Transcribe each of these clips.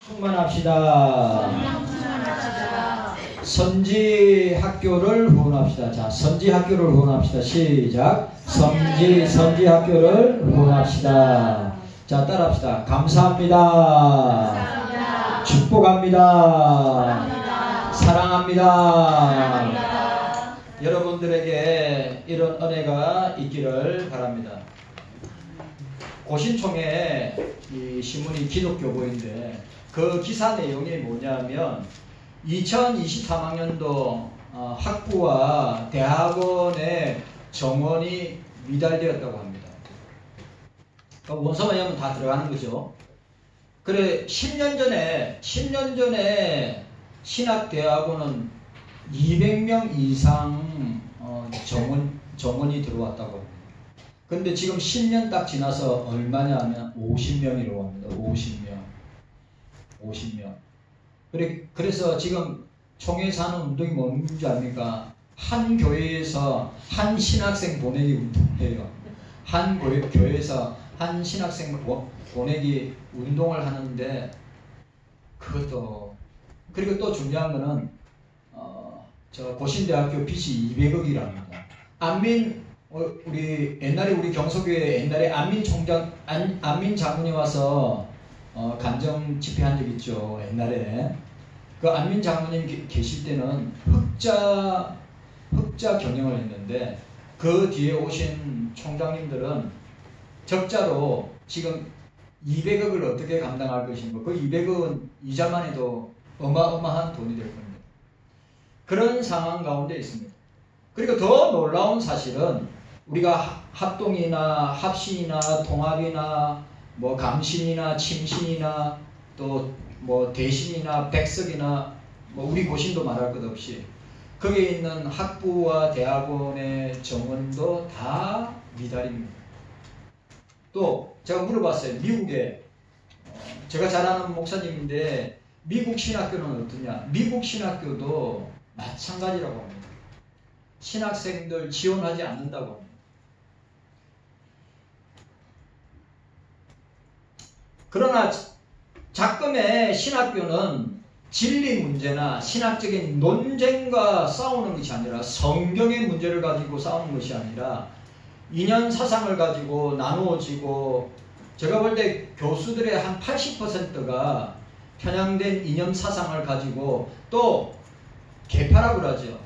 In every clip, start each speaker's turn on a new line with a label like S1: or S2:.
S1: 충만합시다. 선지 학교를 후원합시다. 자, 선지 학교를 후원합시다. 시작. 선지 학교를 후원합시다. 자, 따라합시다. 감사합니다. 축복합니다. 사랑합니다. 여러분들에게 이런 은혜가 있기를 바랍니다. 고신총회 이 신문이 기독교보인데 그 기사 내용이 뭐냐면 2023학년도 학부와 대학원의 정원이 미달되었다고 합니다. 원서만 하면 다 들어가는 거죠. 그래 10년 전에 신학대학원은 200명 이상 정원이 들어왔다고 합니다. 근데 지금 10년 딱 지나서 얼마냐 하면 50명이라고 합니다. 50명. 그래서 지금 총회에서 하는 운동이 뭔지 압니까? 한 교회에서 한 신학생 보내기 운동이에요. 한 교회에서 한 신학생 보내기 운동을 하는데 그것도 그리고 또 중요한 거는 저 고신대학교 빚이 200억이랍니다. 우리 옛날에 우리 경서교회 옛날에 안민 장군이 와서 간정 집회한 적 있죠. 옛날에 그 안민 장군님 계실 때는 흑자 경영을 했는데 그 뒤에 오신 총장님들은 적자로 지금 200억을 어떻게 감당할 것인가. 그 200억은 이자만 해도 어마어마한 돈이 될 겁니다. 그런 상황 가운데 있습니다. 그리고 더 놀라운 사실은 우리가 합동이나 합신이나 통합이나 뭐 감신이나 침신이나 또 뭐 대신이나 백석이나 뭐 우리 고신도 말할 것 없이 거기에 있는 학부와 대학원의 정원도 다 미달입니다. 또 제가 물어봤어요. 미국에 제가 잘 아는 목사님인데 미국 신학교는 어떠냐? 미국 신학교도 마찬가지라고 합니다. 신학생들 지원하지 않는다고 합니다. 그러나 작금의 신학교는 진리 문제나 신학적인 논쟁과 싸우는 것이 아니라 성경의 문제를 가지고 싸우는 것이 아니라 이념 사상을 가지고 나누어지고 제가 볼 때 교수들의 한 80%가 편향된 이념 사상을 가지고 또 계파라고 그러죠.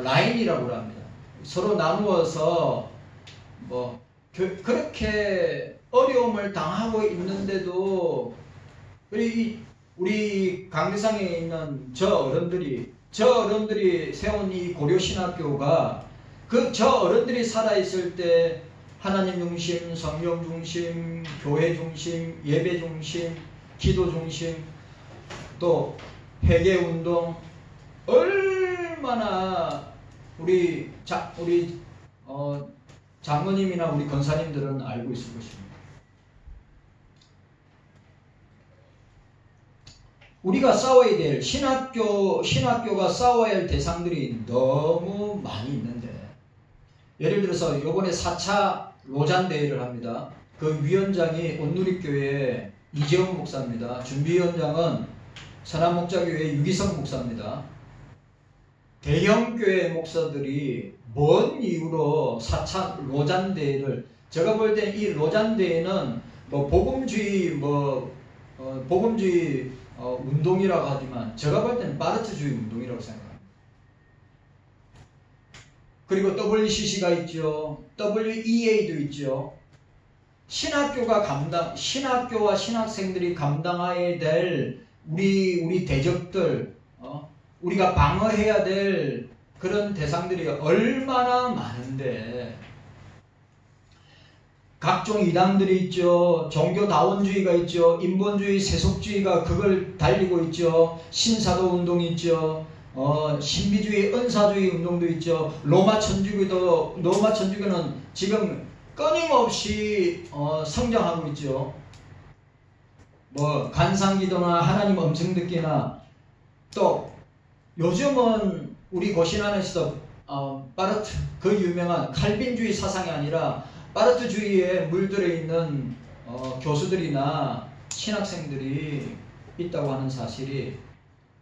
S1: 라인이라고 합니다. 서로 나누어서 뭐 그렇게 어려움을 당하고 있는데도 우리 강대상에 있는 저 어른들이 세운 이 고려신학교가 저 어른들이 살아있을 때 하나님 중심, 성령 중심, 교회 중심, 예배 중심, 기도 중심, 또 회개운동 얼마나 우리 장로님이나 우리 권사님들은 알고 있을 것입니다. 우리가 싸워야 될 신학교가 싸워야 할 대상들이 너무 많이 있는데 예를 들어서 이번에 4차 로잔대회를 합니다. 그 위원장이 온누리교회 이재용 목사입니다. 준비위원장은 선한목자교회 유기성 목사입니다. 대형교회 목사들이 뭔 이유로 4차 로잔대회를 제가 볼 때 이 로잔대회는 뭐 복음주의 운동이라고 하지만 제가 볼 때는 바르트주의 운동이라고 생각합니다. 그리고 WCC가 있죠. WEA도 있죠. 신학교와 신학생들이 감당해야 될 우리 대적들, 우리가 방어해야 될 그런 대상들이 얼마나 많은데 각종 이단들이 있죠. 종교다원주의가 있죠. 인본주의, 세속주의가 그걸 달리고 있죠. 신사도 운동이 있죠. 신비주의, 은사주의 운동도 있죠. 로마 천주교는 지금 끊임없이 성장하고 있죠. 뭐 간상기도나 하나님 음성 듣기나 또 요즘은 우리 고신 안에서도 바르트 그 유명한 칼빈주의 사상이 아니라 바르트주의에 물들어 있는 교수들이나 신학생들이 있다고 하는 사실이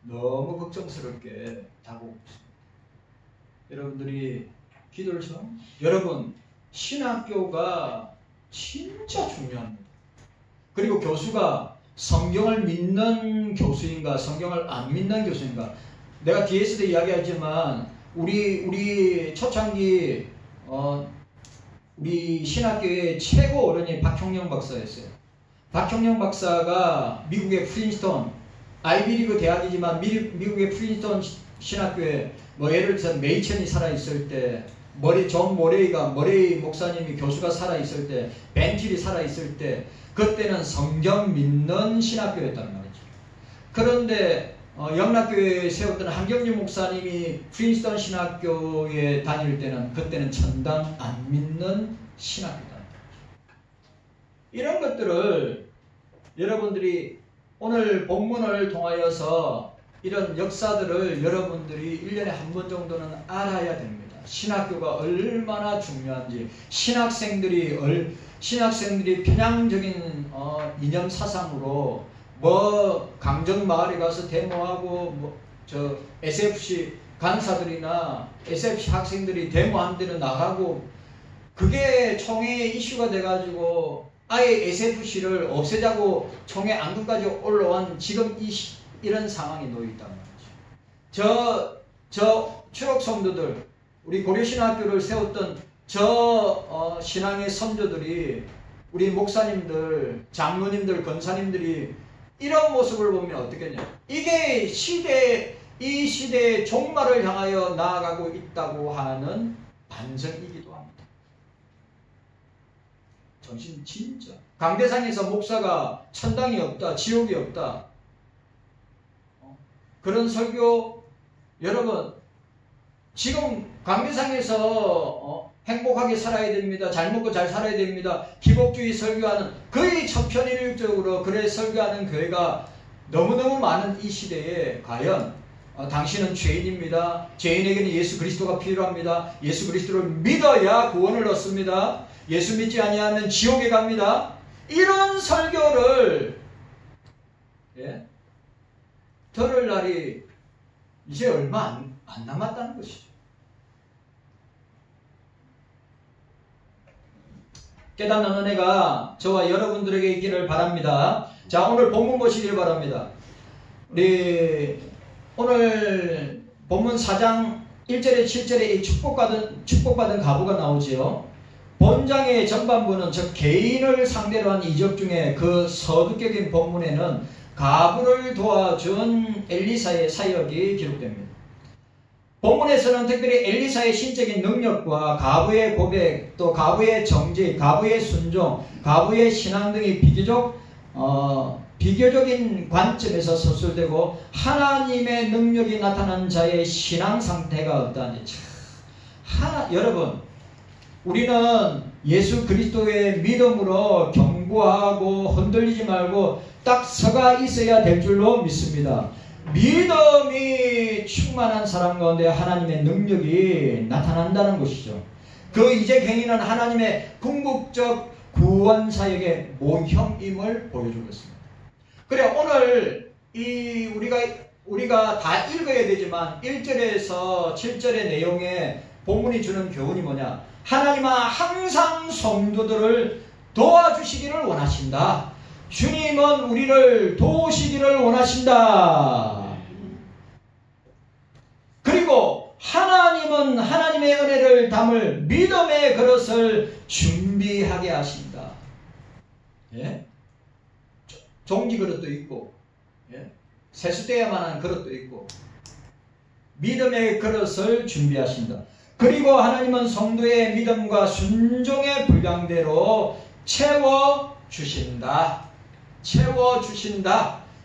S1: 너무 걱정스럽게 다가오고 있습니다. 여러분들이 기도를 좀, 여러분 신학교가 진짜 중요합니다. 그리고 교수가 성경을 믿는 교수인가 성경을 안 믿는 교수인가, 내가 뒤에서도 이야기하지만 우리 초창기 우리 신학교의 최고 어른이 박형영 박사였어요. 박형영 박사가 미국의 프린스턴 아이비리그 대학이지만 미국의 프린스턴 신학교에 뭐 예를 들어서 메이천이 살아있을 때, 존 모레이 목사님이 교수가 살아있을 때, 벤틸이 살아있을 때, 그때는 성경 믿는 신학교였단 말이죠. 그런데 영락교회에 세웠던 한경주 목사님이 프린스턴 신학교에 다닐 때는 그때는 천당 안 믿는 신학교다. 이런 것들을 여러분들이 오늘 본문을 통하여서 이런 역사들을 여러분들이 1년에 한 번 정도는 알아야 됩니다. 신학교가 얼마나 중요한지, 신학생들이 편향적인 이념 사상으로 뭐 강정 마을에 가서 데모하고 SFC 간사들이나 SFC 학생들이 데모한 데는 나가고, 그게 총회의 이슈가 돼가지고 아예 SFC를 없애자고 총회 안건까지 올라온 지금 이런 상황이 놓여있단 말이죠. 저 추억 성도들, 우리 고려신학교를 세웠던 신앙의 선조들이, 우리 목사님들, 장로님들, 권사님들이 이런 모습을 보면 어떻겠냐. 이게 이 시대의 종말을 향하여 나아가고 있다고 하는 반증이기도 합니다. 정신 진짜. 강대상에서 목사가 천당이 없다, 지옥이 없다, 그런 설교, 여러분 지금 강대상에서 행복하게 살아야 됩니다, 잘 먹고 잘 살아야 됩니다, 기복주의 설교하는, 거의 천편일률적으로 그래 설교하는 교회가 너무너무 많은 이 시대에 과연 당신은 죄인입니다, 죄인에게는 예수 그리스도가 필요합니다, 예수 그리스도를 믿어야 구원을 얻습니다, 예수 믿지 아니하면 지옥에 갑니다, 이런 설교를 들을 날이 이제 얼마 안 남았다는 것이죠. 깨닫는 은혜가 저와 여러분들에게 있기를 바랍니다. 자, 오늘 본문 보시길 바랍니다. 우리 오늘 본문 4장 1절에 7절에 이 축복받은 가부가 나오지요. 본장의 전반부는 즉 개인을 상대로 한 이적 중에 그 서두격인 본문에는 가부를 도와준 엘리사의 사역이 기록됩니다. 본문에서는 특별히 엘리사의 신적인 능력과 가부의 고백, 또 가부의 정직, 가부의 순종, 가부의 신앙 등이 비교적인 관점에서 서술되고 하나님의 능력이 나타난 자의 신앙 상태가 어떠한지. 여러분, 우리는 예수 그리스도의 믿음으로 견고하고 흔들리지 말고 딱 서가 있어야 될 줄로 믿습니다. 믿음이 충만한 사람 가운데 하나님의 능력이 나타난다는 것이죠. 그 이제 행위는 하나님의 궁극적 구원 사역의 모형임을 보여주고 있습니다. 그래, 오늘 우리가 다 읽어야 되지만 1절에서 7절의 내용에 본문이 주는 교훈이 뭐냐? 하나님은 항상 성도들을 도와주시기를 원하신다. 주님은 우리를 도우시기를 원하신다. 그리고 하나님은 하나님의 은혜를 담을 믿음의 그릇을 준비하게 하신다. 예? 종지 그릇도 있고, 세수돼야만 하는 그릇도 있고, 믿음의 그릇을 준비하신다. 그리고 하나님은 성도의 믿음과 순종의 분량대로 채워주신다.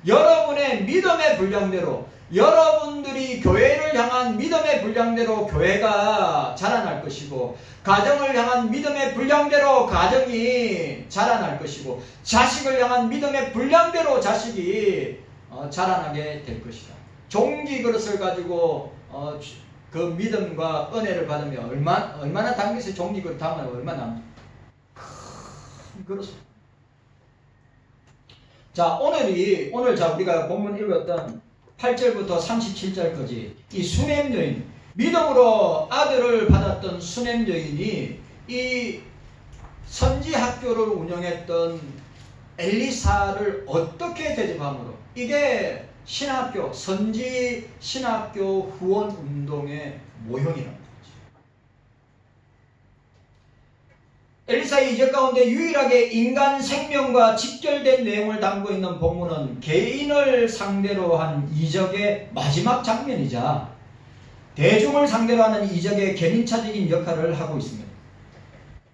S1: 여러분의 믿음의 분량대로, 여러분들이 교회를 향한 믿음의 분량대로 교회가 자라날 것이고, 가정을 향한 믿음의 분량대로 가정이 자라날 것이고, 자식을 향한 믿음의 분량대로 자식이 자라나게 될 것이다. 종기 그릇을 가지고 그 믿음과 은혜를 받으면 얼마나 당겨서 종기 그릇 담으면 얼마나 큰 그릇. 자, 오늘 자 우리가 본문 읽었던 8절부터 37절까지 이 수넴 여인, 믿음으로 아들을 받았던 수넴 여인이 이 선지 학교를 운영했던 엘리사를 어떻게 대접함으로, 이게 신학교, 선지 신학교 후원 운동의 모형이라는 거죠. 엘리사의 이적 가운데 유일하게 인간 생명과 직결된 내용을 담고 있는 본문은 개인을 상대로 한 이적의 마지막 장면이자 대중을 상대로 하는 이적의 견인차적인 역할을 하고 있습니다.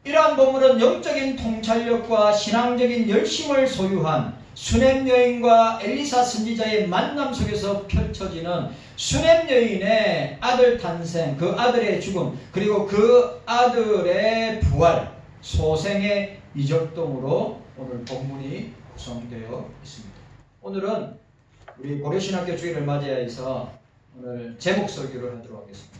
S1: 이러한 본문은 영적인 통찰력과 신앙적인 열심을 소유한 수넴 여인과 엘리사 선지자의 만남 속에서 펼쳐지는 수넴 여인의 아들 탄생, 그 아들의 죽음, 그리고 그 아들의 부활, 소생의 이적동으로 오늘 본문이 구성되어 있습니다. 오늘은 우리 고려신학교 주일을 맞이해서 오늘 제목 설교를 하도록 하겠습니다.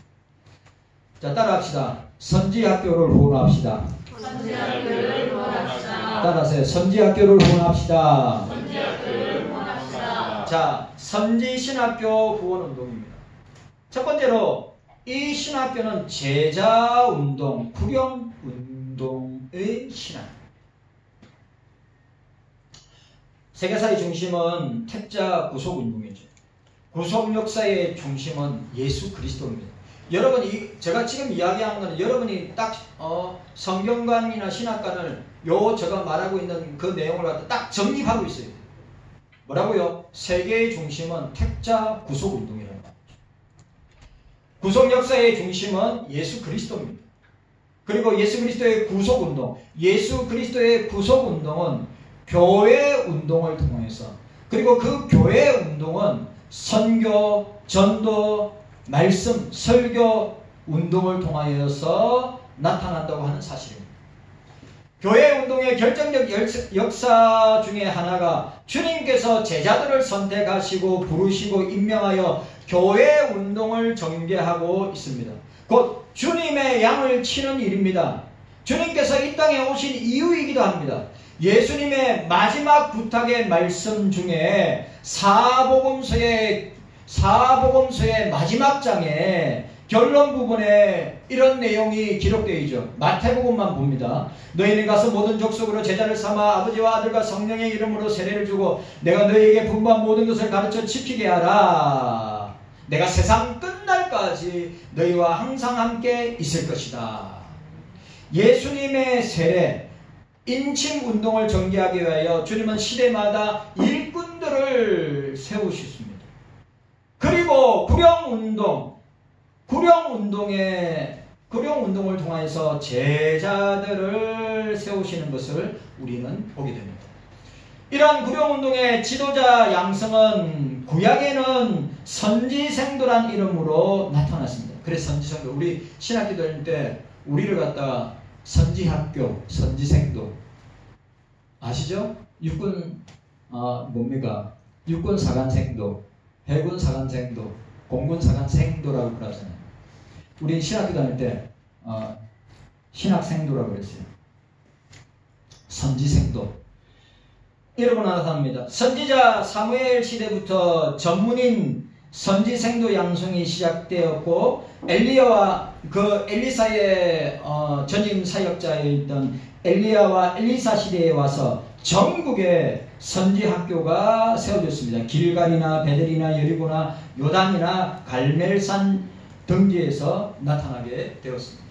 S1: 자, 따라합시다. 선지학교를 후원합시다.
S2: 선지학교를 후원합시다.
S1: 따라하세요. 선지학교를 후원합시다.
S2: 선지학교를 후원합시다.
S1: 자, 선지신학교 후원운동입니다. 첫 번째로 이 신학교는 제자운동, 구령운동의 신학. 세계사의 중심은 택자 구속운동이죠. 구속 역사의 중심은 예수 그리스도입니다. 여러분이, 제가 지금 이야기하는 것은 여러분이 딱 성경관이나 신학관을 제가 말하고 있는 그 내용을 갖다 딱 정립하고 있어요. 뭐라고요? 세계의 중심은 택자 구속운동이라는 거죠. 구속 역사의 중심은 예수 그리스도입니다. 그리고 예수 그리스도의 구속운동, 예수 그리스도의 구속운동은 교회 운동을 통해서, 그리고 그 교회 운동은 선교, 전도, 말씀, 설교 운동을 통하여서 나타난다고 하는 사실입니다. 교회 운동의 결정적 역사 중에 하나가 주님께서 제자들을 선택하시고 부르시고 임명하여 교회 운동을 전개하고 있습니다. 곧 주님의 양을 치는 일입니다. 주님께서 이 땅에 오신 이유이기도 합니다. 예수님의 마지막 부탁의 말씀 중에 사복음서의 마지막 장에 결론 부분에 이런 내용이 기록되어 있죠. 마태복음만 봅니다. 너희는 가서 모든 족속으로 제자를 삼아 아버지와 아들과 성령의 이름으로 세례를 주고 내가 너희에게 분부한 모든 것을 가르쳐 지키게 하라. 내가 세상 끝날까지 너희와 항상 함께 있을 것이다. 예수님의 세례, 인침 운동을 전개하기 위하여 주님은 시대마다 일꾼들을 세우셨습니다. 그리고 구령운동을 통해서 제자들을 세우시는 것을 우리는 보게 됩니다. 이러한 구령운동의 지도자 양성은 구약에는 선지생도란 이름으로 나타났습니다. 그래서 선지생도, 우리 신학교 다닐 때 우리를 갖다가 선지학교, 선지생도 아시죠? 육군 뭡니까? 육군 사관생도, 해군 사관생도, 공군 사관생도라고 그러잖아요. 우리 신학교 다닐 때 신학생도라고 그랬어요. 선지생도 이러고 나타납니다. 선지자 사무엘 시대부터 전문인 선지생도 양성이 시작되었고 엘리야와 그 엘리사의 전임 사역자였던 엘리야와 엘리사 시대에 와서 전국에 선지학교가 세워졌습니다. 길갈이나 베델이나 여리고나 요단이나 갈멜산 등지에서 나타나게 되었습니다.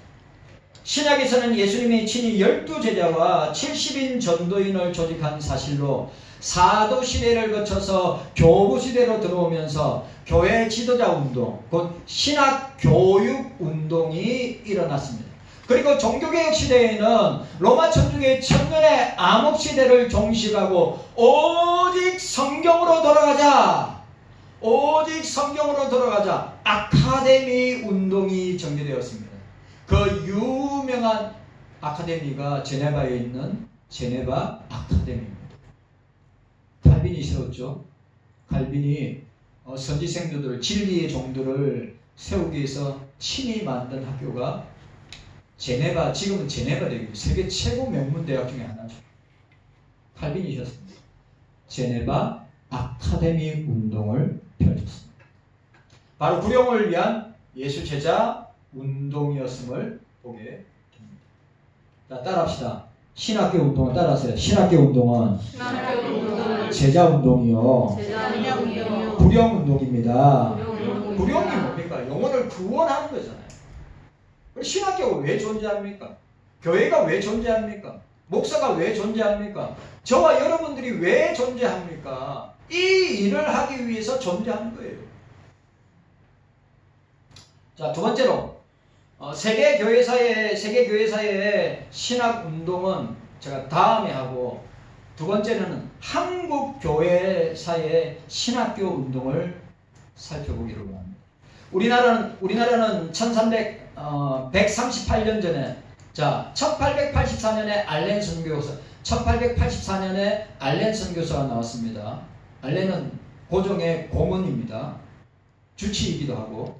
S1: 신약에서는 예수님이 친히 12제자와 70인 전도인을 조직한 사실로 사도시대를 거쳐서 교부시대로 들어오면서 교회 지도자 운동, 곧 신학교육운동이 일어났습니다. 그리고 종교개혁 시대에는 로마 천주교의 천년의 암흑시대를 종식하고 오직 성경으로 돌아가자, 오직 성경으로 돌아가자, 아카데미 운동이 전개되었습니다. 그 유명한 아카데미가 제네바에 있는 제네바 아카데미입니다. 칼빈이 세웠죠. 칼빈이 선지생도들, 진리의 종들을 세우기 위해서 친히 만든 학교가 제네바, 지금은 제네바 대학이 세계 최고 명문 대학 중에 하나죠. 칼빈이셨습니다. 제네바 아카데미 운동을 펼쳤습니다. 바로 구령을 위한 예수 제자 운동이었음을 보게 됩니다. 자, 따라합시다. 신학교 운동을 따라하세요. 신학교 운동은 제자 운동이요. 구령 운동입니다. 구령이 뭡니까? 영혼을 구원하는 거잖아요. 신학교가 왜 존재합니까? 교회가 왜 존재합니까? 목사가 왜 존재합니까? 저와 여러분들이 왜 존재합니까? 이 일을 하기 위해서 존재하는 거예요. 자, 두 번째로 세계교회사의 신학운동은 제가 다음에 하고, 두 번째는 한국교회사의 신학교 운동을 살펴보기로 합니다. 우리나라는 138년 전에, 자, 1884년에 알렌 선교사가 나왔습니다. 알렌은 고종의 고문입니다. 주치이기도 하고.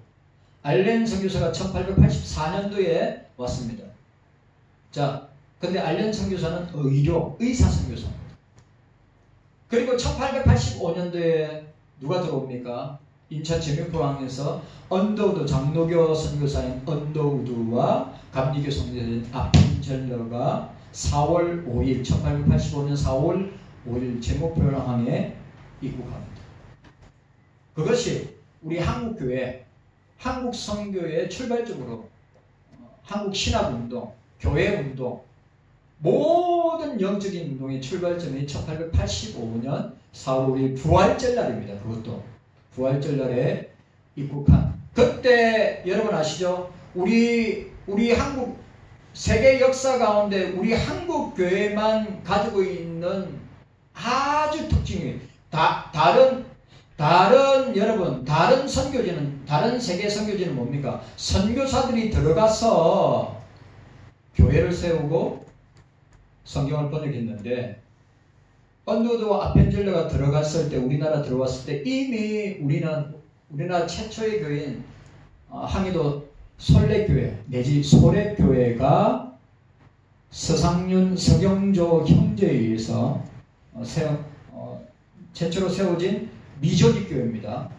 S1: 알렌 선교사가 1884년도에 왔습니다. 자, 근데 알렌 선교사는 의사 선교사입니다. 그리고 1885년도에 누가 들어옵니까? 인천 제명포항에서 언더우드 장로교 선교사인 언더우드와 감리교 선교사인 아펜젤러가 4월 5일 1885년 4월 5일 제목포항에 입국합니다. 그것이 우리 한국교회, 한국 선교의 출발점으로 한국 신학운동, 교회운동, 모든 영적인 운동의 출발점이 1885년 4월 5일 부활절날입니다. 그것도 부활절날에 입국한, 그때 여러분 아시죠? 우리 한국 세계 역사 가운데 우리 한국 교회만 가지고 있는 아주 특징이 다른 선교지는, 다른 세계 선교지는 뭡니까? 선교사들이 들어가서 교회를 세우고 성경을 번역했는데, 언더우드와 아펜젤러가 들어갔을 때, 우리나라 들어왔을 때 이미 우리나라 최초의 교회인 항해도 솔레교회 내지 소래교회가 서상륜 서경조 형제에 의해서 최초로 세워진 미조직교회입니다.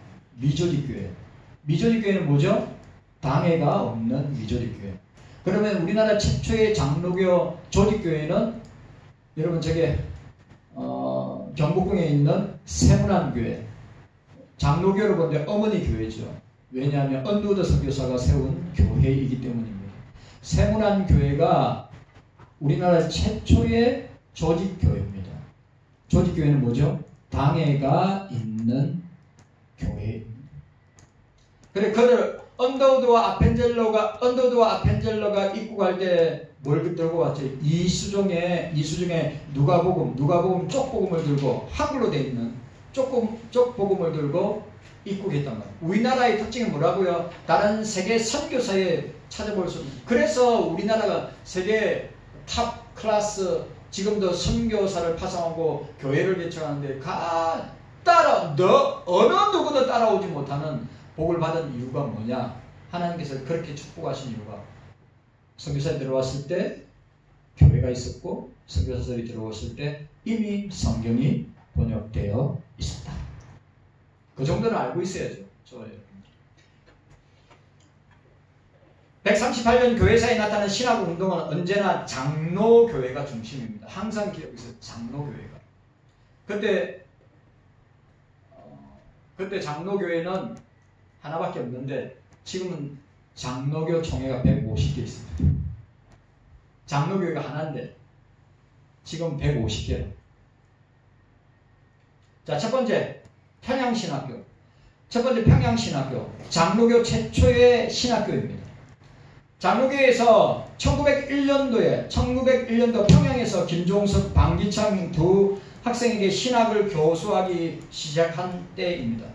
S1: 미조직교회는 뭐죠? 당회가 없는 미조직교회. 그러면 우리나라 최초의 장로교 조직교회는 여러분 저게 경복궁에 있는 세문안교회, 장로교를 본데 어머니 교회죠. 왜냐하면 언더우드 선교사가 세운 교회이기 때문입니다. 세문안교회가 우리나라 최초의 조직교회입니다. 조직교회는 뭐죠? 당회가 있는 교회입니다. 그래, 언더우드와 아펜젤러가 입국할 때 뭘 들고 왔죠? 이수종의 누가복음 쪽복음을 들고, 한글로 되어 있는 쪽복음을 들고 입국했단 말이에요. 우리나라의 특징이 뭐라고요? 다른 세계 선교사에 찾아볼 수 없는. 그래서 우리나라가 세계 탑 클래스, 지금도 선교사를 파송하고 교회를 개척하는데 어느 누구도 따라오지 못하는 복을 받은 이유가 뭐냐? 하나님께서 그렇게 축복하신 이유가, 선교사들이 들어왔을 때 교회가 있었고, 선교사들이 들어왔을 때 이미 성경이 번역되어 있었다. 그 정도는 알고 있어야죠. 138년 교회사에 나타난 신학운동은 언제나 장로교회가 중심입니다. 항상 기억하세요. 장로교회가. 그때 장로교회는 하나밖에 없는데 지금은 장로교 총회가 150개 있습니다. 장로교회가 하나인데 지금 150개. 자, 첫 번째 평양신학교. 장로교 최초의 신학교입니다. 장로교에서 1901년도 평양에서 김종석, 방기창 두 학생에게 신학을 교수하기 시작한 때입니다.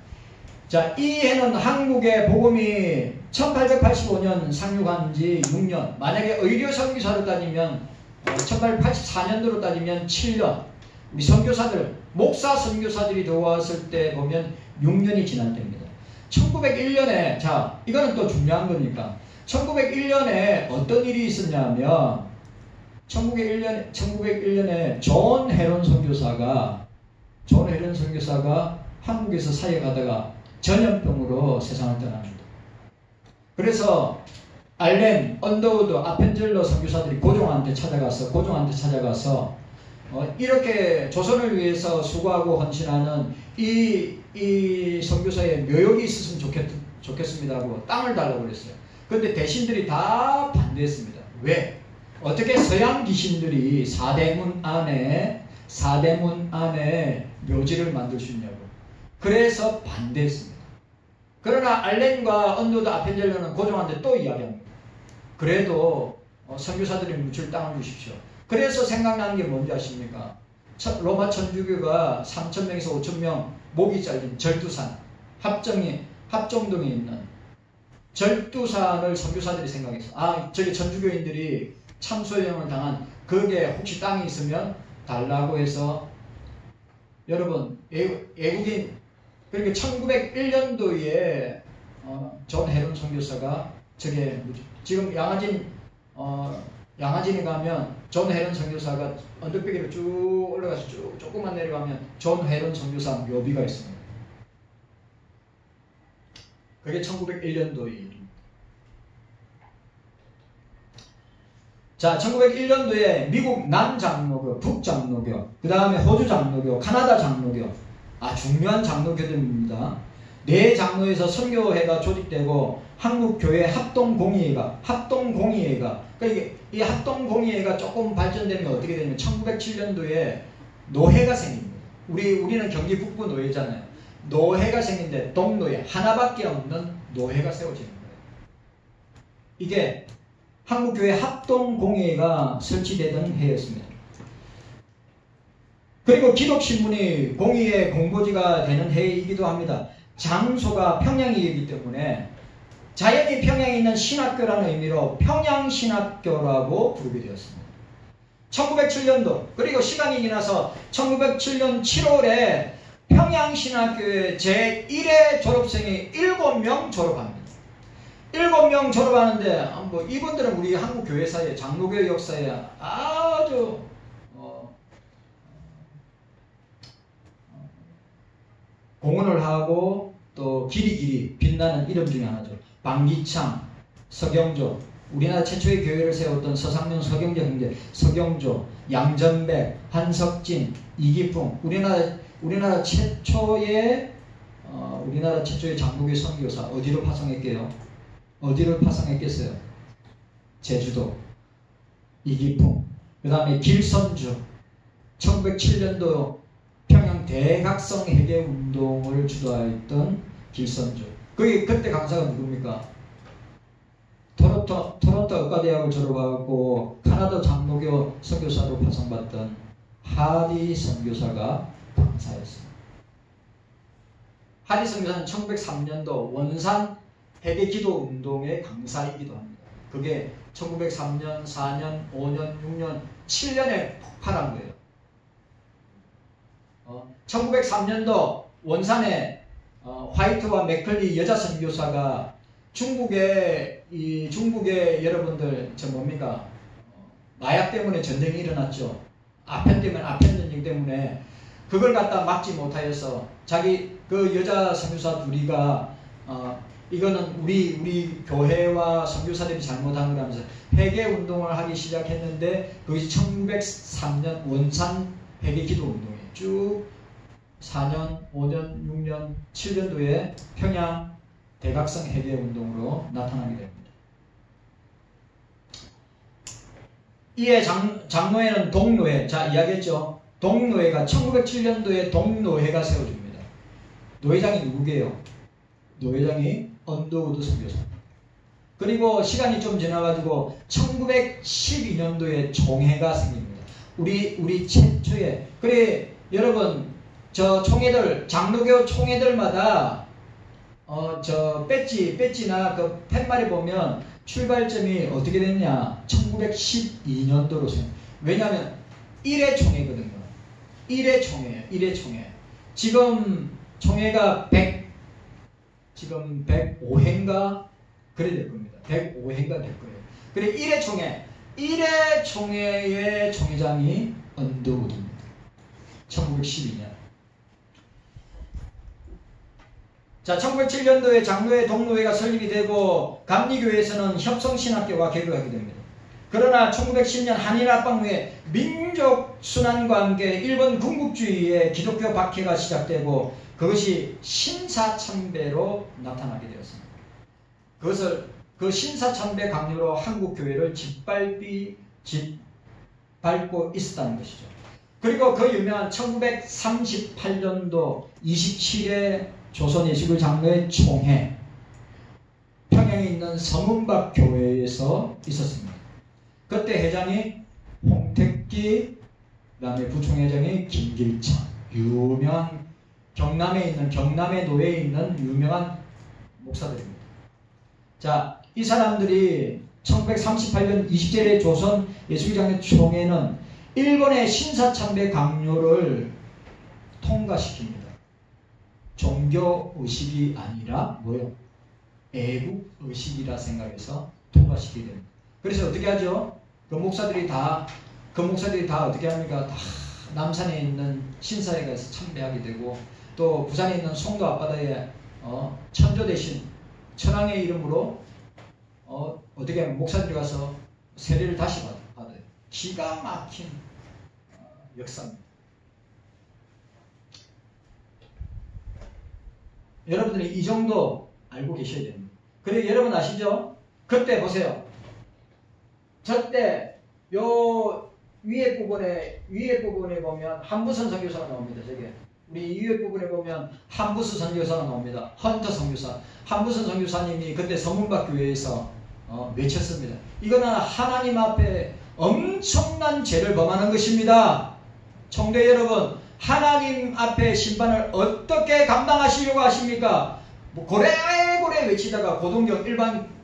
S1: 자, 이 해는 한국의 복음이 1885년 상륙한 지 6년, 만약에 의료 선교사로 따지면 1884년도로 따지면 7년, 우리 선교사들, 목사 선교사들이 들어왔을 때 보면 6년이 지난 때입니다. 1901년에, 자, 이거는 또 중요한 거니까, 1901년에 어떤 일이 있었냐면 1901년에 존 헤론 선교사가 존 헤런 선교사가 한국에서 사역하다가 전염병으로 세상을 떠납니다. 그래서 알렌, 언더우드, 아펜젤러 선교사들이 고종한테 찾아가서 이렇게 조선을 위해서 수고하고 헌신하는 이 선교사의 묘역이 있었으면 좋겠습니다고 땅을 달라고 그랬어요. 그런데 대신들이 다 반대했습니다. 왜? 어떻게 서양 귀신들이 사대문 안에 묘지를 만들 수 있냐고. 그래서 반대했습니다. 그러나 알렌과 언더우드, 아펜젤러는 고종한테 또 이야기합니다. 그래도 선교사들이 묻힐 땅을 주십시오. 그래서 생각나는 게 뭔지 아십니까? 로마 천주교가 3,000명에서 5,000명 목이 잘린 절두산, 합정동에 있는 절두산을 선교사들이 생각했어. 저기 천주교인들이 참소형을 당한 그게 혹시 땅이 있으면 달라고 해서 여러분 외국인 그러니까 1901년도에 존 헤런 선교사가 저게 지금 양화진에 가면 존 헤런 선교사가 언덕배기로 쭉 올라가서 쭉 조금만 내려가면 존 헤런 선교사 묘비가 있습니다. 그게 1901년도의 일입니다. 자, 1901년도에 미국 남장로교, 북장로교, 그 다음에 호주 장로교, 카나다 장로교, 중요한 장로교들입니다. 네 장로에서 선교회가 조직되고 한국교회 합동공의회가 그러니까 이 합동공의회가 조금 발전되면 어떻게 되냐면 1907년도에 노회가 생깁니다. 우리는 경기 북부 노회잖아요. 노회가 생긴데 동노회 하나밖에 없는 노회가 세워지는 거예요. 이게 한국교회 합동공의회가 설치되던 해였습니다. 그리고 기독신문이 공의회 공보지가 되는 해이기도 합니다. 장소가 평양이기 때문에 자연히 평양에 있는 신학교라는 의미로 평양신학교라고 부르게 되었습니다. 1907년도 그리고 시간이 지나서 1907년 7월에 평양신학교의 제1회 졸업생이 7명 졸업합니다. 7명 졸업하는데 이분들은 우리 한국 교회사에 장로교 역사에 아주 공헌을 하고 또 길이 빛나는 이름 중에 하나죠. 방기창, 서경조, 우리나라 최초의 교회를 세웠던 서상면 서경조 형제, 서경조, 양전백, 한석진, 이기풍, 우리나라 최초의 장로교 선교사 어디로 파송했겠어요? 제주도, 이기풍, 그 다음에 길선주, 1907년도 평양 대각성 해계 운동을 주도했던 길선주. 그때 강사가 누굽니까? 토론토 의과대학을 졸업하고 카나다 장로교 선교사로 파송받던 하디 선교사가 강사였습니다. 하디 선교사는 1903년도 원산 해계 기도 운동의 강사이기도 합니다. 그게 1903년, 4년, 5년, 6년, 7년에 폭발한 거예요. 1903년도 원산에 화이트와 맥컬리 여자 선교사가 중국에 여러분들 마약 때문에 전쟁이 일어났죠. 아편 전쟁 때문에 그걸 갖다 막지 못하여서 자기 그 여자 선교사 둘이가 이거는 우리 교회와 선교사들이 잘못한 거라면서 회개 운동을 하기 시작했는데 그것이 1903년 원산 회개 기도 운동이에요. 쭉 4년, 5년, 6년, 7년도에 평양 대각성 회개 운동으로 나타나게 됩니다. 이에 장로회는 동노회, 이야기했죠. 동노회가 1907년도에 동노회가 세워집니다. 노회장이 누구게요? 노회장이 언더우드 선교사. 그리고 시간이 좀 지나가지고 1912년도에 총회가 생깁니다. 우리 최초의 여러분 저 총회들 장로교 총회들마다 배지나 그 팻말에 보면 출발점이 어떻게 됐냐 1912년도로 생각. 왜냐하면 1회 총회거든요. 1회 총회예요. 1회 총회. 지금 총회가 105회인가 그래 될 겁니다. 105회인가 될 거예요. 그래 1회 총회. 1회 총회의 총회장이 언더우드입니다. 1912년. 자, 1907년도에 장로회 동로회가 설립이 되고 감리교회에서는 협성신학교가 개교하게 됩니다. 그러나 1910년 한일합방 후에 민족 순환과 함께 일본 군국주의의 기독교 박해가 시작되고 그것이 신사참배로 나타나게 되었습니다. 그것을 그 신사참배 강요로 한국교회를 짓밟고 있었다는 것이죠. 그리고 그 유명한 1938년도 27회 조선예수교 장로회 총회 평양에 있는 성은박 교회에서 있었습니다. 그때 회장이 홍택기, 그 다음에 부총회장이 김길천, 유명한 경남의 노예에 있는 유명한 목사들입니다. 자, 이 사람들이 1938년 27회 조선 예수교 장로회 총회는 일본의 신사참배 강요를 통과시킵니다. 종교의식이 아니라 뭐요? 애국의식이라 생각해서 통과시키게 됩니다. 그래서 어떻게 하죠? 그 목사들이 다 어떻게 합니까? 다 남산에 있는 신사에 가서 참배하게 되고 또 부산에 있는 송도 앞바다에 천조 대신 천황의 이름으로 어떻게 하면 목사들이 가서 세례를 다시 받아요. 기가 막힌 역사입니다. 여러분들이 이 정도 알고 계셔야 됩니다. 그리고 여러분 아시죠? 그때 보세요. 저때 요 위에 부분에 보면 한부선 선교사가 나옵니다. 저게 우리 위에 부분에 보면 한부수 선교사가 나옵니다. 헌터 선교사. 한부선 선교사님이 그때 서문박 교회에서 외쳤습니다. 이거는 하나님 앞에 엄청난 죄를 범하는 것입니다. 청대 여러분, 하나님 앞에 심판을 어떻게 감당하시려고 하십니까? 뭐 고래고래 외치다가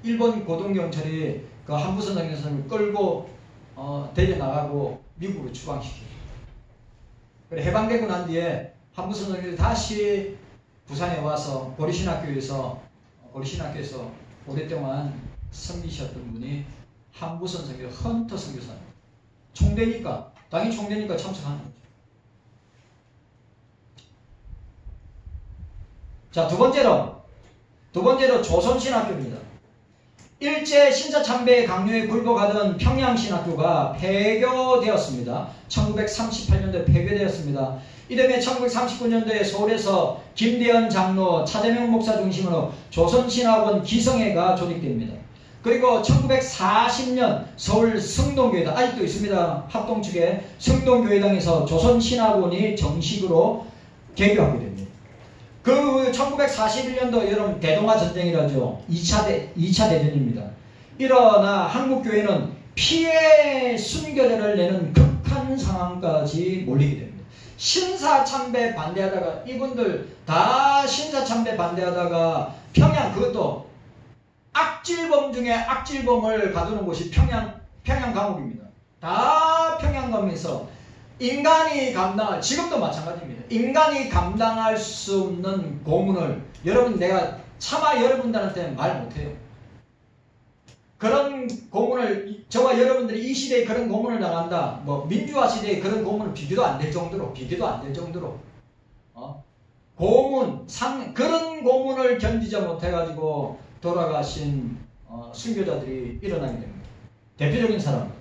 S1: 일본 고동경찰이 그 한부선 선교사님을 끌고 데려나가고 미국으로 추방시키죠. 그래 해방되고 난 뒤에 한부선 선교사님이 다시 부산에 와서 고려신학교에서 오랫동안 섬기셨던 분이 한부선 선교 헌터 선교사님. 총대니까 당연히 총대니까 참석하는 거죠. 자, 두 번째로 조선신학교입니다. 일제 신사참배 강요에 굴복하던 평양신학교가 폐교되었습니다. 1938년도에 폐교되었습니다. 이듬해 1939년도에 서울에서 김대현 장로, 차재명 목사 중심으로 조선신학원 기성회가 조직됩니다. 그리고 1940년 서울 성동교회당, 아직도 있습니다. 합동측에 성동교회당에서 조선신학원이 정식으로 개교하게 됩니다. 그 1941년도 여러분 대동아 전쟁이라죠. 2차 대전입니다. 일어나 한국교회는 피해 순교자를 내는 극한 상황까지 몰리게 됩니다. 신사참배 반대하다가 이분들 다 신사참배 반대하다가 평양, 그것도 악질범 중에 악질범을 가두는 곳이 평양 감옥입니다. 다 평양 가면서 인간이 지금도 마찬가지입니다. 인간이 감당할 수 없는 고문을 내가 차마 여러분들한테 말 못해요. 그런 고문을 저와 여러분들이 이 시대에 그런 고문을 당한다. 뭐 민주화 시대에 그런 고문을 비교도 안 될 정도로 그런 고문을 견디지 못해가지고 돌아가신 순교자들이 일어나게 됩니다. 대표적인 사람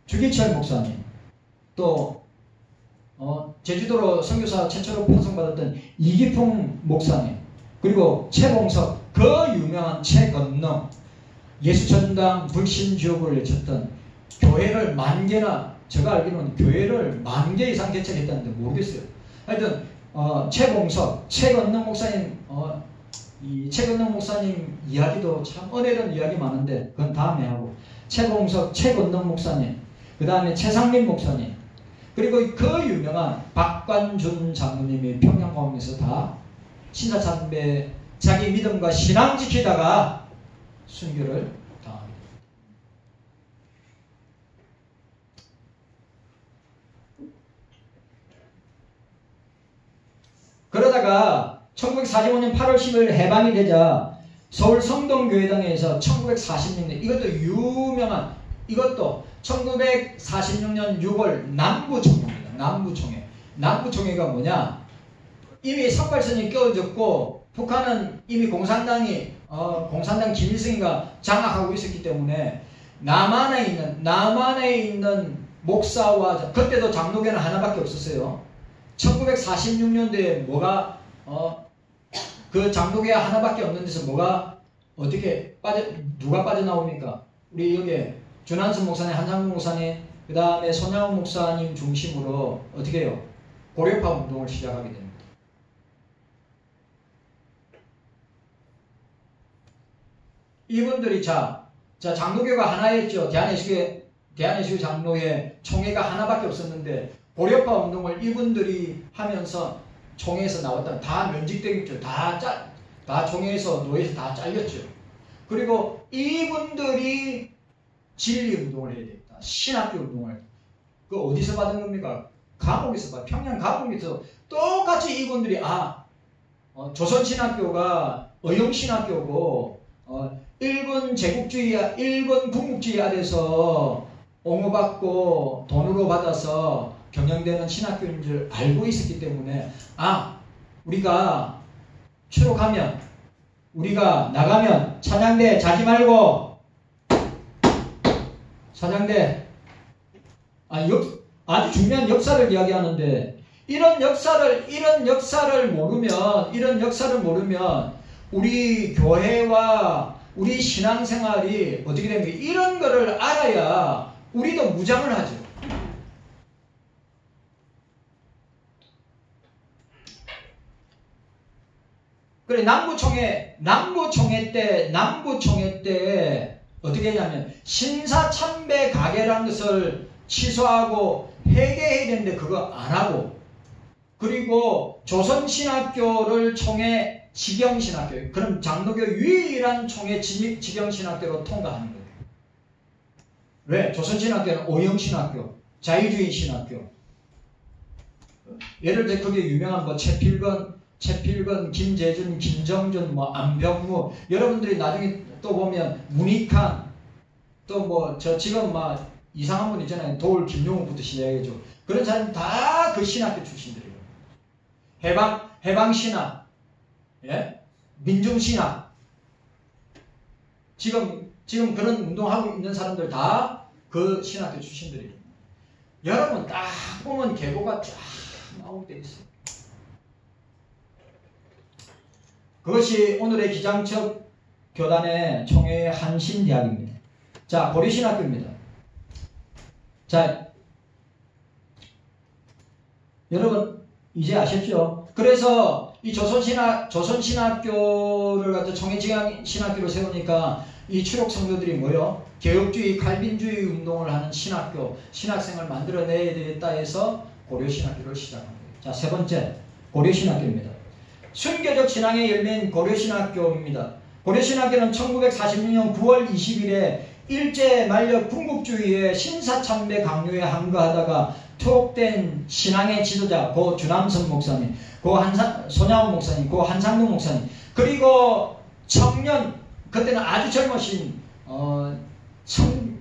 S1: 주기철 목사님, 또 제주도로 선교사 최초로 파송받았던 이기풍 목사님, 그리고 최봉석, 그 유명한 최건능, 예수전당 불신주업을 외쳤던 교회를 10,000개나, 제가 알기로는 교회를 10,000개 이상 개척했다는데 모르겠어요. 하여튼 최봉석, 최건능 목사님, 이 최건능 목사님 이야기도 참 은혜로운 이야기 많은데 그건 다음에 하고, 최봉석, 최건능 목사님, 그 다음에 최상민 목사님, 그리고 그 유명한 박관준 장로님이 평양공항에서 다 신사참배 자기 믿음과 신앙 지키다가 순교를 당합니다. 그러다가 1945년 8월 10일 해방이 되자 서울 성동교회당에서 1940년대 이것도 유명한, 이것도 1946년 6월 남부총회입니다. 남부총회가 뭐냐? 이미 38선이 껴졌고 북한은 이미 공산당 김일성이가 장악하고 있었기 때문에 남한에 있는 목사와 그때도 장로교는 하나밖에 없었어요. 1946년도에 뭐가 그 장로교 하나밖에 없는 데서 뭐가 누가 빠져나옵니까? 우리 여기 준한선 목사님, 한상국 목사님, 그 다음에 손양원 목사님 중심으로 어떻게 해요? 고려파 운동을 시작하게 됩니다. 이분들이 장로교가 하나였죠. 대한예수교 장로회 총회가 하나밖에 없었는데 고려파 운동을 이분들이 하면서 총회에서 나왔다. 다 면직되겠죠. 다 총회에서 노예에서 다 잘렸죠. 그리고 이분들이 진리 운동을 해야 되겠다. 신학교 운동을. 그 어디서 받은 겁니까? 감옥에서 평양 감옥에서 똑같이 이분들이 조선신학교가 의용신학교고 일본 군국주의 아래서 옹호받고 돈으로 받아서 경영되는 신학교인 줄 알고 있었기 때문에 우리가 추록하면 우리가 나가면 찬양대 자지 말고 찬양대 아주 중요한 역사를 이야기하는데 이런 역사를 모르면 우리 교회와 우리 신앙생활이 어떻게 됩니까? 이런 거를 알아야 우리도 무장을 하죠. 그래 남부총회 때 어떻게 했냐면 신사참배 가게라는 것을 취소하고 회개해야 되는데 그거 안 하고 그리고 조선신학교를 총회 직영신학교 그럼 장로교 유일한 총회 직영신학교로 통과하는 거예요. 왜? 조선신학교는 오영신학교 자유주의 신학교 예를 들어 그게 유명한 최필건, 김재준, 김정준, 안병무 여러분들이 나중에 또 보면 문익환 또 지금 이상한 분 있잖아요. 도울 김용우부터 시작해죠. 그런 사람이 다 그 신학교 출신들이에요. 해방신학, 예? 민중신학. 지금 그런 운동하고 있는 사람들 다 그 신학교 출신들이에요. 여러분 딱 보면 계보가 쫙 나올 때 있어요. 그것이 오늘의 기장첩 교단의 총회의 한신대학입니다. 자, 고려신학교입니다. 자, 여러분 이제 아셨죠? 그래서 이 조선신학교를 갖다 총회직영신학교로 세우니까 이 추록 성도들이 뭐요? 개혁주의, 칼빈주의 운동을 하는 신학생을 만들어내야 되겠다 해서 고려신학교를 시작합니다. 자, 세 번째 고려신학교입니다. 순교적 신앙의 열매인 고려신학교입니다. 고려신학교는 1946년 9월 20일에 일제 만력 군국주의의 신사참배 강요에 항거하다가 투옥된 신앙의 지도자 고 주남선 목사님, 고 손양원 목사님, 고 한상동 목사님 그리고 그때는 아주 젊으신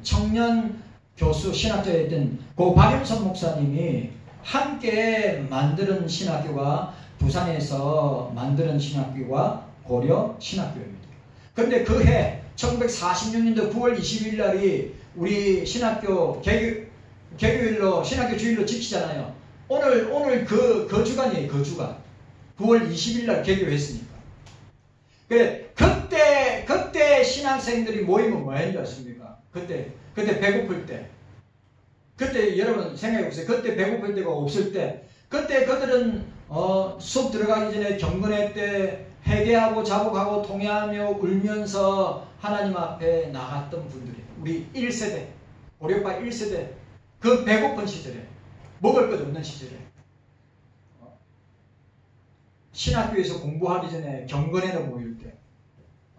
S1: 청년 교수 신학자였던 고 박윤선 목사님이 함께 만드는 신학교가 부산에서 만드는 신학교가 고려 신학교입니다. 그런데 그 해 1946년도 9월 20일 날이 우리 신학교 개교일로 신학교 주일로 지키잖아요. 오늘 그 주간이에요. 그 주간 9월 20일 날 개교했으니까. 그때 신학생들이 모이면 뭐 했는지 아십니까? 그때 배고플 때. 그때 여러분 생각해 보세요. 그때 배고플 때가 없을 때. 그때 그들은 수업 들어가기 전에 경건회 때 회개하고 자복하고 통회하며 울면서 하나님 앞에 나갔던 분들이에요. 우리 1세대, 고려파 1세대. 그 배고픈 시절에, 먹을 것 없는 시절에 신학교에서 공부하기 전에 경건회로 모일 때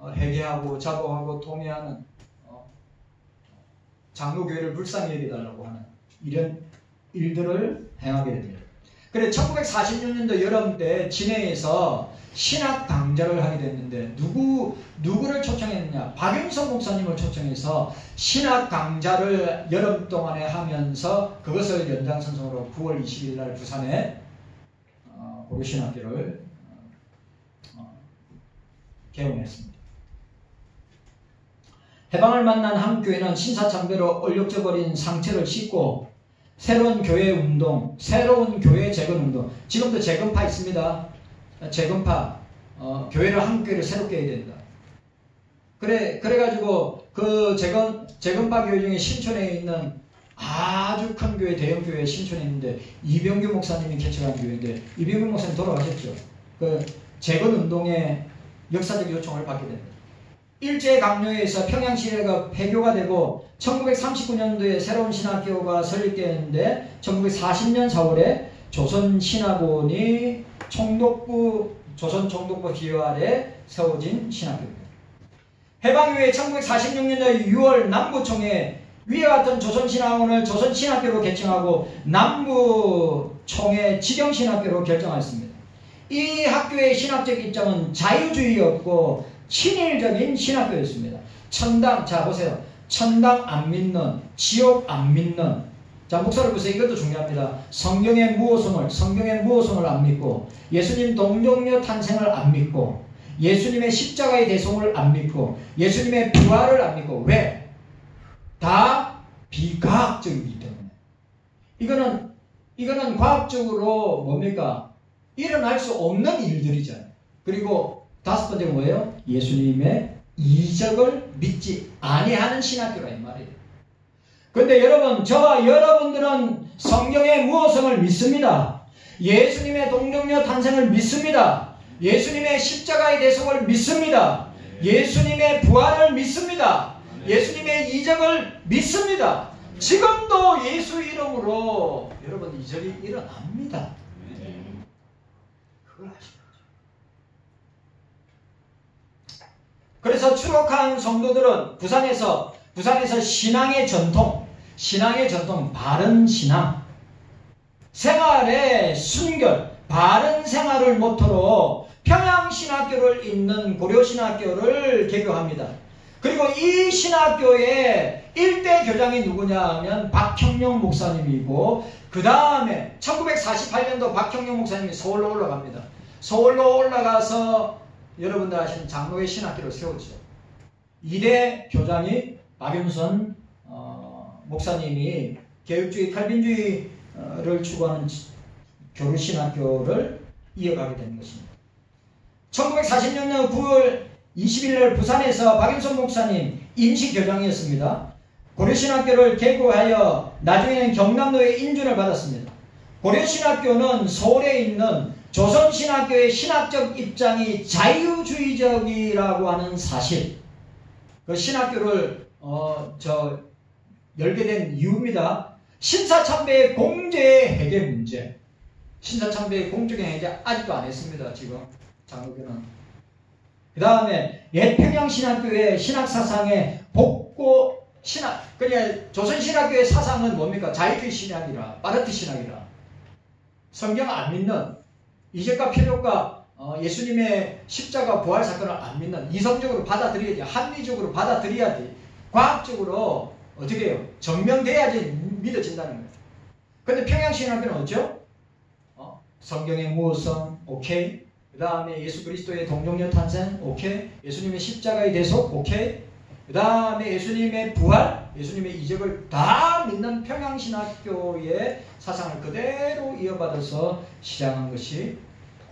S1: 회개하고 자복하고 통회하는 장로교회를 불쌍히 여겨달라고 하는 이런 일들을 행하게 됩니다. 그래 1946년도 여름 때 진해에서 신학 강좌를 하게 됐는데 누구를 초청했느냐? 박윤선 목사님을 초청해서 신학 강좌를 여름 동안에 하면서 그것을 연장선상으로 9월 20일 날 부산에 고려신학교를 개원했습니다. 해방을 만난 한 교회는 신사참배로 얼룩져 버린 상처를 씻고 새로운 교회 운동, 새로운 교회 재건 운동. 지금도 재건파 있습니다. 재건파, 교회를 한 교회를 새롭게 해야 된다. 그래가지고 그 재건파 교회 중에 신촌에 있는 아주 큰 교회, 대형 교회 신촌에 있는데 이병규 목사님이 개척한 교회인데 이병규 목사님 돌아가셨죠. 그 재건 운동의 역사적 요청을 받게 됩니다. 일제강점기에서 평양시내가 폐교가 되고 1939년도에 새로운 신학교가 설립되었는데 1940년 4월에 조선신학원이 조선 총독부 기여 아래 세워진 신학교입니다. 해방 이후에 1946년도 6월 남부총회 위와 같은 조선신학원을 조선신학교로 개칭하고 남부총회 직영신학교로 결정하였습니다. 이 학교의 신학적 입장은 자유주의였고 친일적인 신학교였습니다. 자 보세요. 천당 안 믿는, 지옥 안 믿는. 자 목사를 보세요. 이것도 중요합니다. 성경의 무호성을 안 믿고 예수님 동정녀 탄생을 안 믿고 예수님의 십자가의 대속을 안 믿고 예수님의 부활을 안 믿고 왜? 다 비과학적이기 때문에 이거는 과학적으로 뭡니까? 일어날 수 없는 일들이잖아요. 그리고 다섯 번째가 뭐예요? 예수님의 이적을 믿지 아니하는 신학교라 이 말이에요. 그런데 여러분, 저와 여러분들은 성경의 무호성을 믿습니다. 예수님의 동정녀 탄생을 믿습니다. 예수님의 십자가의 대속을 믿습니다. 예수님의 부활을 믿습니다. 예수님의 이적을 믿습니다. 지금도 예수 이름으로 여러분 이적이 일어납니다. 그걸 아시죠? 그래서 추록한 성도들은 부산에서 신앙의 전통, 바른 신앙, 생활의 순결, 바른 생활을 모토로 평양신학교를 잇는 고려신학교를 개교합니다. 그리고 이 신학교의 일대 교장이 누구냐 하면 박형룡 목사님이고 그 다음에 1948년도 박형룡 목사님이 서울로 올라갑니다. 서울로 올라가서 여러분들 아시는 장로회 신학교를 세우죠. 2대 교장이 박윤선 목사님이 개혁주의 칼빈주의를 추구하는 교류신학교를 이어가게 되는 것입니다. 1940년 9월 20일 부산에서 박윤선 목사님 임시교장이었습니다. 고려신학교를 개교하여 나중에는 경남도의 인준을 받았습니다. 고려신학교는 서울에 있는 조선신학교의 신학적 입장이 자유주의적이라고 하는 사실, 그 신학교를 열게 된 이유입니다. 신사참배의 공제의 해제 문제. 신사참배의 공적인 해제 아직도 안 했습니다. 지금 장로교는. 그 다음에 옛 평양신학교의 신학사상의 복고 신학, 그러니까 조선신학교의 사상은 뭡니까? 자유주의 신학이라, 파르트 신학이라. 성경 안 믿는, 이적과 표적과 예수님의 십자가 부활 사건을 안 믿는, 이성적으로 받아들여야지, 합리적으로 받아들여야지, 과학적으로 어떻게 해요? 증명돼야지 믿어진다는 거예요. 근데 평양신학교는 어쩌? 성경의 무호성, 오케이. 그 다음에 예수 그리스도의 동정녀 탄생, 오케이. 예수님의 십자가의 대속, 오케이. 그 다음에 예수님의 부활, 예수님의 이적을 다 믿는 평양신학교의 사상을 그대로 이어받아서 시작한 것이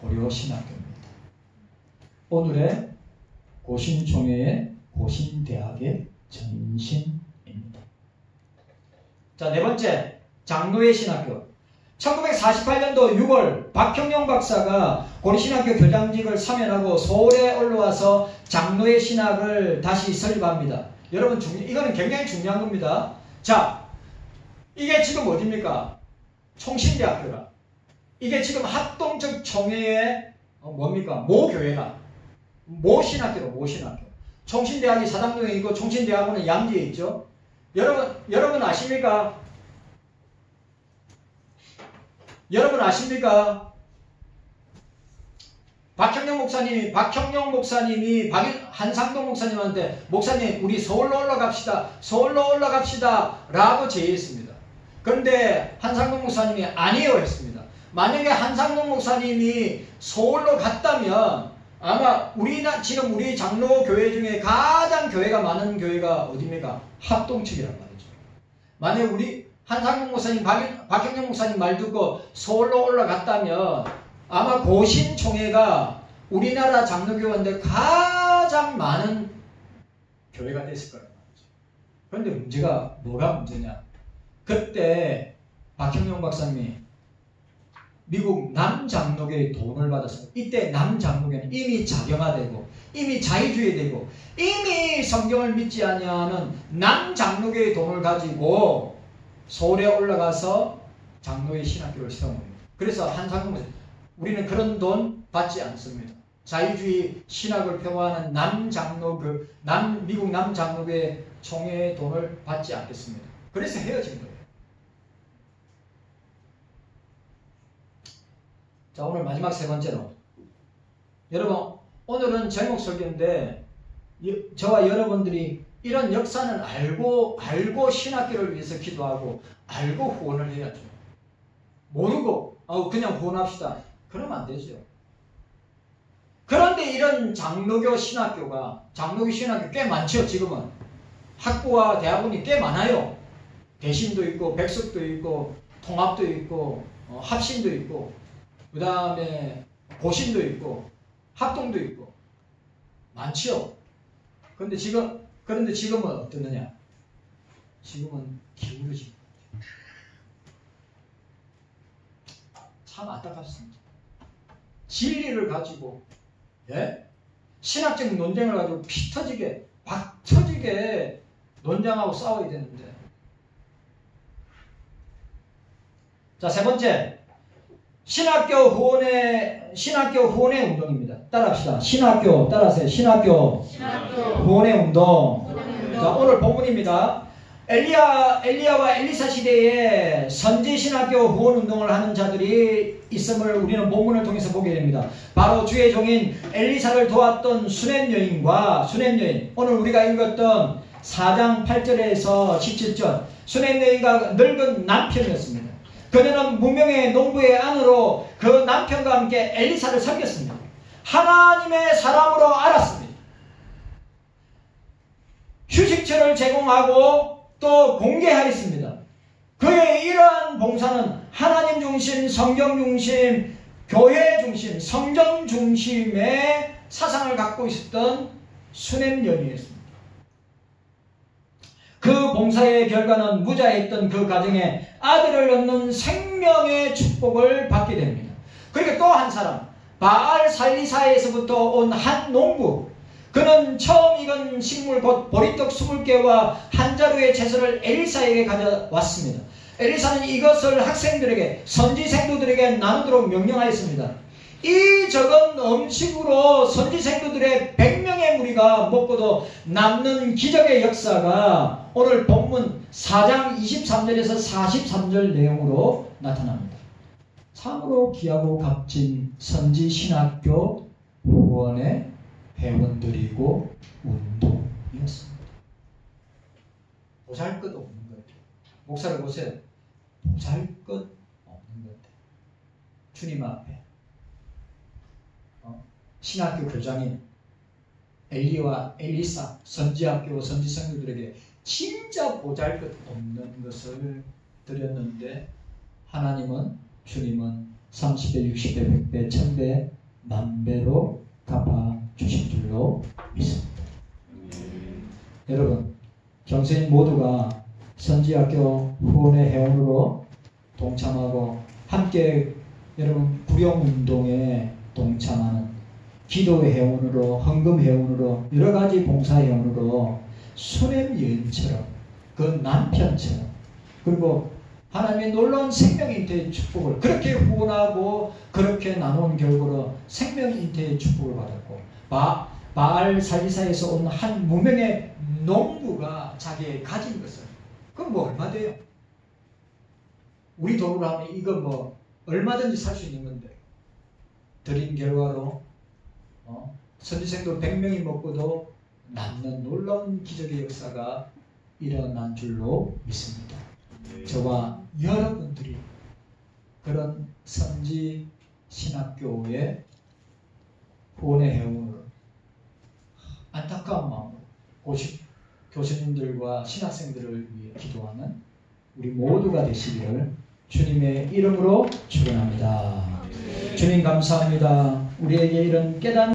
S1: 고려신학교입니다. 오늘의 고신총회의 고신대학의 전신입니다. 자, 네 번째, 장로회 신학교. 1948년도 6월 박형룡 박사가 고려신학교 교장직을 사면하고 서울에 올라와서 장로회 신학을 다시 설립합니다. 여러분, 이거는 굉장히 중요한 겁니다. 자, 이게 지금 어디입니까? 총신대학교라. 이게 지금 합동적 총회의 뭡니까? 모교회라. 모신학교로, 모신학교. 총신대학이 사당동에 있고 총신대학원은 양지에 있죠. 여러분 아십니까? 여러분 아십니까? 박형룡 목사님이 한상동 목사님한테 목사님 우리 서울로 올라갑시다 라고 제의했습니다. 그런데 한상동 목사님이 아니에요 했습니다. 만약에 한상동 목사님이 서울로 갔다면 아마 지금 우리 장로 교회 중에 가장 교회가 많은 교회가 어디입니까? 합동측이란 말이죠. 만약 우리 한상국 목사님, 박형영 목사님 말 듣고 서울로 올라갔다면 아마 고신총회가 우리나라 장로교회인데 가장 많은 교회가 됐을 거란 말이죠. 그런데 문제가 뭐가 문제냐? 그때 박형영 박사님이 미국 남장로교의 돈을 받았어요. 이때 남장로교는 이미 자경화되고 이미 자유주의되고 이미 성경을 믿지 아니하는 남장로교의 돈을 가지고 서울에 올라가서 장로의 신학교를 세웁니다. 그래서 한상국 우리는 그런 돈 받지 않습니다. 자유주의 신학을 표방하는 미국 남장로교의 총회의 돈을 받지 않겠습니다. 그래서 헤어진 거예요. 자, 오늘 마지막 세 번째로 여러분, 오늘은 제목 설교인데 저와 여러분들이 이런 역사는 알고 신학교를 위해서 기도하고 알고 후원을 해야죠. 모르고 그냥 후원합시다. 그러면 안 되죠. 그런데 이런 장로교 신학교 꽤 많죠. 지금은 학부와 대학원이 꽤 많아요. 대신도 있고 백석도 있고 통합도 있고 합신도 있고 그 다음에 고신도 있고 합동도 있고 많지요. 그런데 지금은 어떠느냐? 지금은 기울어진 거죠. 참 안타깝습니다. 진리를 가지고 신학적 논쟁을 가지고 피 터지게 박 터지게 논쟁하고 싸워야 되는데. 자, 세 번째. 신학교 후원의 운동입니다. 따라합시다. 따라하세요. 신학교 후원의 운동. 자, 오늘 본문입니다. 엘리야와 엘리사 시대에 선지 신학교 후원 운동을 하는 자들이 있음을 우리는 본문을 통해서 보게 됩니다. 바로 주의 종인 엘리사를 도왔던 수넴 여인, 오늘 우리가 읽었던 4장 8절에서 17절, 수넴 여인과 늙은 남편이었습니다. 그녀는 무명의 농부의 아내로 그 남편과 함께 엘리사를 섬겼습니다. 하나님의 사람으로 알았습니다. 휴식처를 제공하고 또 공개하였습니다. 그의 이러한 봉사는 하나님 중심, 성경 중심, 교회 중심, 성전 중심의 사상을 갖고 있었던 수넴 여인이었습니다. 그 봉사의 결과는 무자했던 그 가정에 아들을 얻는 생명의 축복을 받게 됩니다. 그리고 또 한 사람, 바알 살리사에서부터 온 한 농부, 그는 처음 익은 식물 곧 보리떡 20개와 한 자루의 채소를 엘리사에게 가져왔습니다. 엘리사는 이것을 학생들에게, 선지 생도들에게 나누도록 명령하였습니다. 이 적은 음식으로 선지 생도들의 100명의 무리가 먹고도 남는 기적의 역사가 오늘 본문 4장 23절에서 43절 내용으로 나타납니다. 참으로 귀하고 값진 선지 신학교 후원의 회원들이고 운동이었습니다. 보잘것 없는 것. 목사를 보세요. 보잘것 없는 것. 주님 앞에 신학교 교장인 엘리와 엘리사 선지학교 선지 성도들에게 진짜 보잘것 없는 것을 드렸는데 주님은 30배, 60배, 100배, 1000배, 만배로 갚아주신 줄로 믿습니다. 여러분, 경세인 모두가 선지학교 후원의 회원으로 동참하고 함께 여러분 구령운동에 동참하는 기도의 회원으로, 헌금 회원으로, 여러 가지 봉사 회원으로 수넴 여인처럼, 그 남편처럼, 그리고 하나님의 놀라운 생명 인태의 축복을 그렇게 후원하고 그렇게 나눈 결과로 생명 인태의 축복을 받았고, 바알 살리사에서 온 한 무명의 농부가 자기의 가진 것을, 그건 뭐 얼마 돼요? 우리 돈으로 하면 이거 뭐 얼마든지 살 수 있는 건데, 드린 결과로 선지생도 100명이 먹고도 남는 놀라운 기적의 역사가 일어난 줄로 믿습니다. 저와 여러분들이 그런 선지 신학교의 구원의 해움을 안타까운 마음으로 교수님들과 신학생들을 위해 기도하는 우리 모두가 되시기를 주님의 이름으로 축원합니다. 주님 감사합니다. 우리에게 이런 깨닫는